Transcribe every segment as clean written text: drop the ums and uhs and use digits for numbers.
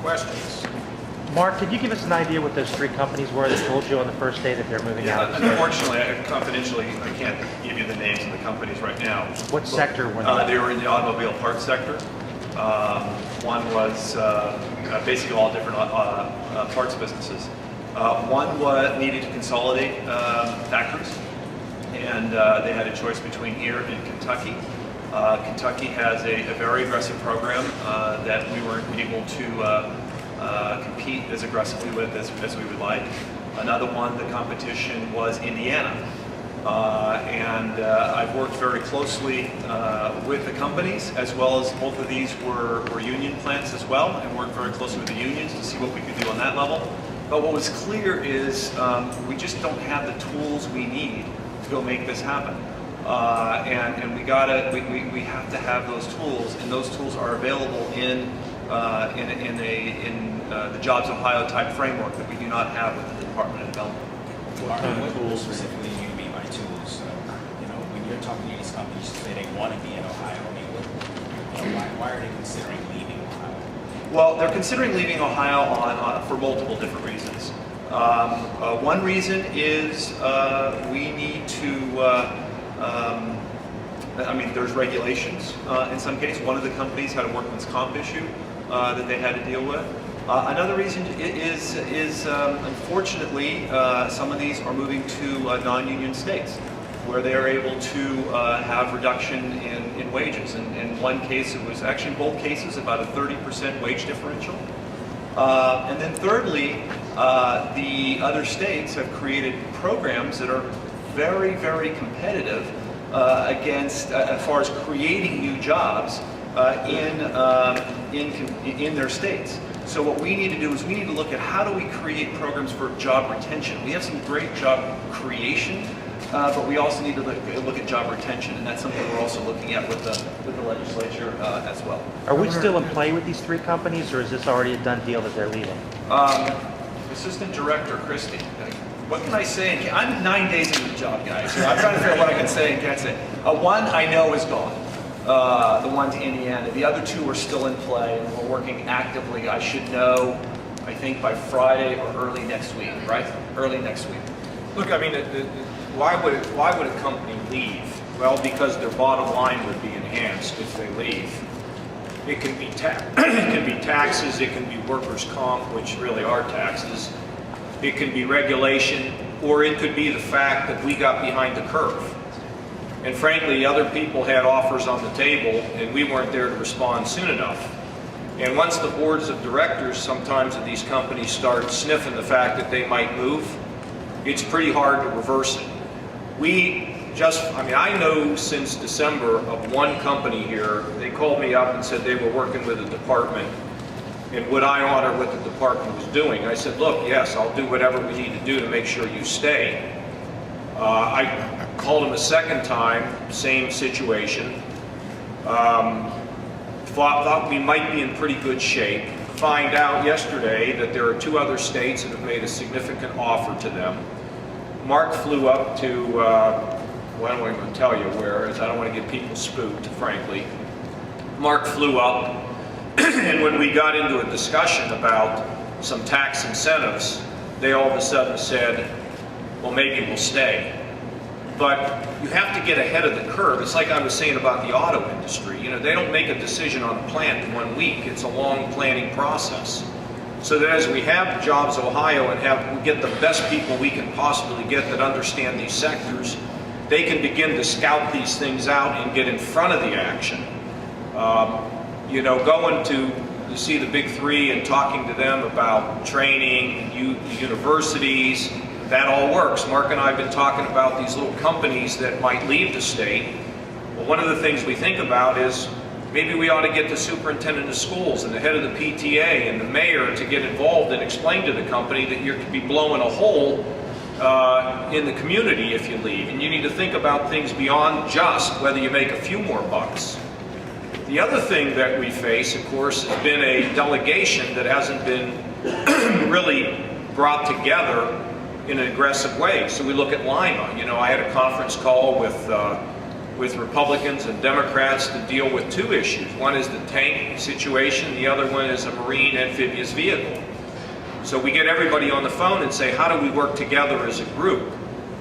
questions. Mark, could you give us an idea what those 3 companies were that told you on the first day that they're moving out? Unfortunately, confidentially, I can't give you the names of the companies right now. What sector were they? They were in the automobile parts sector. One was basically all different parts businesses. One needed to consolidate factories, and they had a choice between here and Kentucky. Kentucky has a very aggressive program that we weren't able to compete as aggressively with as we would like. Another one, the competition was Indiana. And I've worked very closely with the companies, as well as both of these were union plants as well, and worked very closely with the unions to see what we could do on that level. But what was clear is we just don't have the tools we need to go make this happen. And we have to have those tools, and those tools are available in the JobsOhio type framework that we do not have with the Department of Development. What specifically do you mean by tools? When you're talking to these companies, say they want to be in Ohio, I mean, why are they considering leaving Ohio? Well, they're considering leaving Ohio for multiple different reasons. One reason is we need to there's regulations in some cases. One of the companies had a workman's comp issue that they had to deal with. Another reason is unfortunately, some of these are moving to non-union states where they are able to have reduction in wages. In one case, it was actually in both cases about a 30% wage differential. And then thirdly, the other states have created programs that are very, very competitive against, as far as creating new jobs in their states. So what we need to do is we need to look at how do we create programs for job retention. We have some great job creation, but we also need to look at job retention, and that's something we're also looking at with the legislature as well. Are we still in play with these 3 companies, or is this already a done deal that they're leaving? Assistant Director Christie. What can I say? I'm 9 days into the job, guys. So I'm trying to figure out what I can say and can't say. One I know is gone. The one to Indiana. The other 2 are still in play, and we're working actively. I should know, I think, by Friday or early next week, right? Early next week. Look, I mean, why would a company leave? Well, because their bottom line would be enhanced if they leave. It can be it can be taxes, it can be workers' comp, which really are taxes. It can be regulation, or it could be the fact that we got behind the curve. And frankly, other people had offers on the table, and we weren't there to respond soon enough. And once the boards of directors, sometimes of these companies, start sniffing the fact that they might move, it's pretty hard to reverse it. I know since December of one company here, they called me up and said they were working with the department, and would I honor what the department was doing? I said, look, yes, I'll do whatever we need to do to make sure you stay. I called him a second time, same situation. Thought we might be in pretty good shape. Find out yesterday that there are 2 other states that have made a significant offer to them. Mark flew up to, well, I don't even tell you where, as I don't want to get people spooked, frankly. Mark flew up, and when we got into a discussion about some tax incentives, they all of a sudden said, well, maybe we'll stay. But you have to get ahead of the curve. It's like I was saying about the auto industry. They don't make a decision on a plant in 1 week. It's a long planning process. So that as we have JobsOhio and we get the best people we can possibly get that understand these sectors, they can begin to scout these things out and get in front of the action. Going to see the big 3 and talking to them about training, universities, that all works. Mark and I have been talking about these little companies that might leave the state. Well, one of the things we think about is maybe we ought to get the superintendent of schools and the head of the PTA and the mayor to get involved and explain to the company that you could be blowing a hole in the community if you leave. And you need to think about things beyond just whether you make a few more bucks. The other thing that we face, of course, has been a delegation that hasn't been really brought together in an aggressive way. So we look at Lima. I had a conference call with with Republicans and Democrats to deal with two issues. One is the tank situation, the other one is a marine amphibious vehicle. So we get everybody on the phone and say, how do we work together as a group?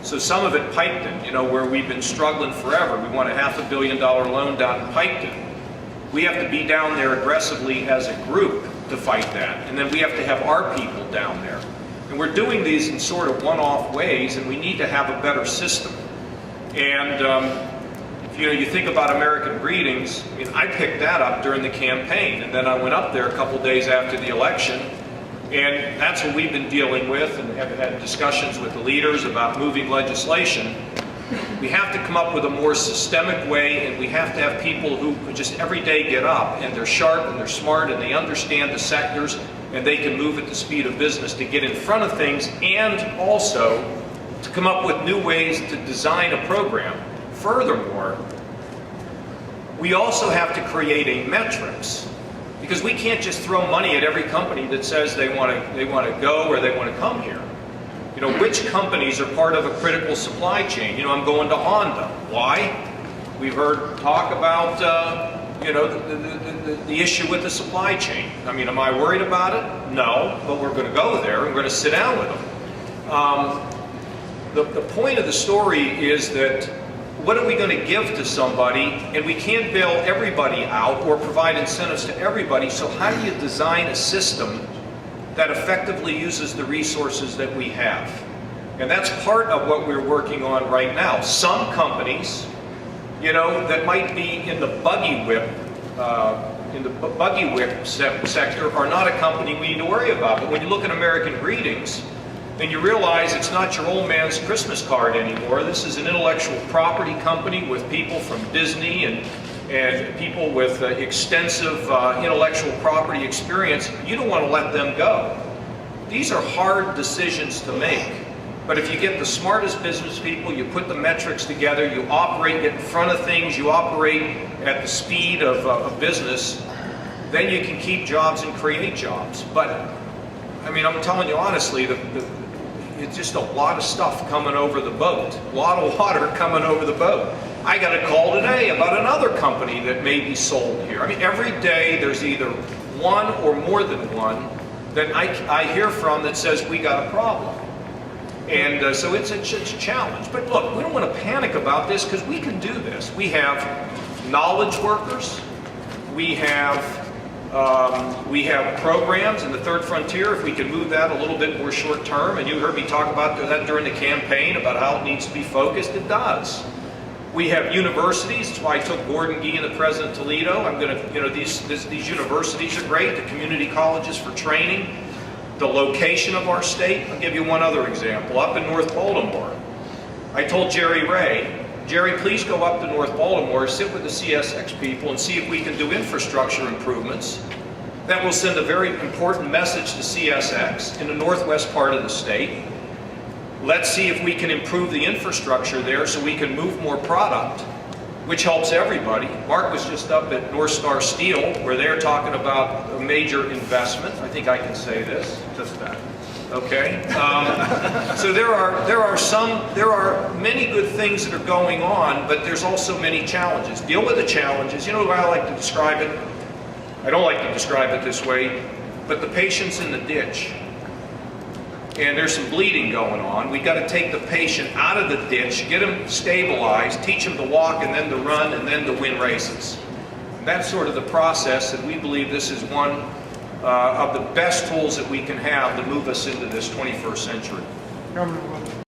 So some of it Piketon, you know, where we've been struggling forever. We want a $500 million loan down in Piketon. We have to be down there aggressively as a group to fight that. And then we have to have our people down there. And we're doing these in sort of one-off ways, and we need to have a better system. And you know, you think about American Greetings. I mean, I picked that up during the campaign, and then I went up there a couple days after the election, and that's what we've been dealing with, and have had discussions with the leaders about moving legislation. We have to come up with a more systemic way, and we have to have people who just every day get up, and they're sharp, and they're smart, and they understand the sectors, and they can move at the speed of business to get in front of things, and also to come up with new ways to design a program. Furthermore, we also have to create a metrics, because we can't just throw money at every company that says they want to go or they want to come here. You know, which companies are part of a critical supply chain? You know, I'm going to Honda. Why? We've heard talk about you know, the issue with the supply chain. I mean, am I worried about it? No, but we're going to go there and we're going to sit down with them. The point of the story is that what are we going to give to somebody, and we can't bail everybody out or provide incentives to everybody, so how do you design a system that effectively uses the resources that we have? And that's part of what we're working on right now. Some companies, you know, that might be in the buggy whip sector are not a company we need to worry about. But when you look at American Greetings, and you realize it's not your old man's Christmas card anymore. This is an intellectual property company with people from Disney and people with extensive intellectual property experience. You don't want to let them go. These are hard decisions to make. But if you get the smartest business people, you put the metrics together, you operate, get in front of things, you operate at the speed of business, then you can keep jobs and create jobs. But I mean, I'm telling you honestly, it's just a lot of stuff coming over the boat. A lot of water coming over the boat. I got a call today about another company that may be sold here. I mean, every day there's either one or more than one that I hear from that says we got a problem. And so it's a challenge. But look, we don't want to panic about this because we can do this. We have knowledge workers. We have programs in the third frontier. If we can move that a little bit more short term, and you heard me talk about that during the campaign about how it needs to be focused, it does. We have universities. That's why I took Gordon Gee and the President Toledo. I'm going to, you know, these universities are great. The community colleges for training. The location of our state. I'll give you one other example. Up in North Baltimore, I told Jerry Ray, Jerry, please go up to North Baltimore, sit with the CSX people, and see if we can do infrastructure improvements. That will send a very important message to CSX in the northwest part of the state. Let's see if we can improve the infrastructure there so we can move more product, which helps everybody. Mark was just up at North Star Steel, where they're talking about a major investment. I think I can say this, just that. Okay. So there are many good things that are going on, but there's also many challenges. Deal with the challenges. You know how I like to describe it? I don't like to describe it this way, but the patient's in the ditch. And there's some bleeding going on. We've got to take the patient out of the ditch, get him stabilized, teach him to walk and then to run and then to win races. And that's sort of the process, and we believe this is one of the best tools that we can have to move us into this 21st century.